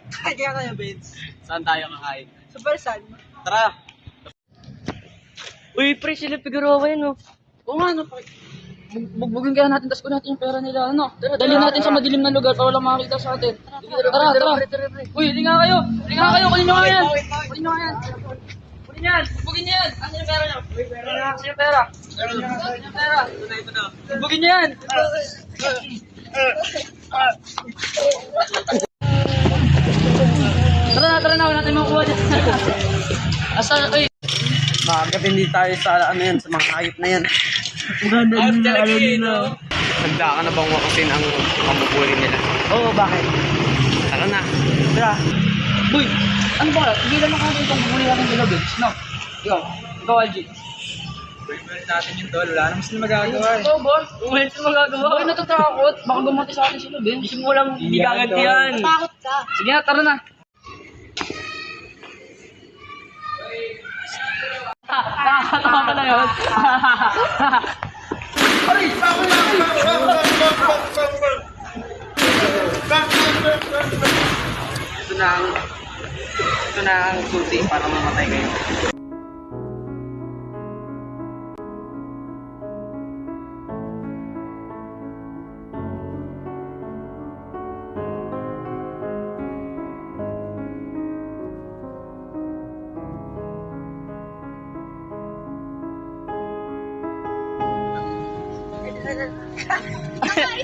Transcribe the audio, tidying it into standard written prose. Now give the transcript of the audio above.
Kaya kayo, Vince. Saan tayo kakain? Sa Barsan. Tara! Uy, pre, sila Figueroa yun, oh. Oo nga, no. Bugbugin kaya natin, tas ko natin yung pera nila, ano? Dali natin sa madilim na lugar para walang makakita sa atin. Tara. Uy, linga kayo! Kunin nyo nga yan! Kunin nyo nga yan! Kunin yan! Bugbugin nyo yan! Ano yung pera nyo? Ano yung pera? Ano yung pera? Bugbugin nyo yan! Tara na, wala tayong makuha dyan. Asa, uy! Bakit hindi tayo sa ano yan, sa mga hayop na yan? Maganda din na alam nila. Handa ka na bang wakasin ang pamupuli nila? Oo, bakit? Tara na. Tara. Uy! Ano ba? Tigilan mo kami itong bumuli natin nila, Bigs, no? Ikaw, LG. Pwede natin yung tol. Wala naman sila magagawa eh. Ikaw, boss? Umalit sa magagawa. Bakit natatakot? Baka gumanti sa atin sila, Ben. Hindi mo lang hindi gaganti yan. Takot ka. Sige na, tara na. Nakakatawa ka na yun. Ito na ang sulti para mamatay kayo. Ay,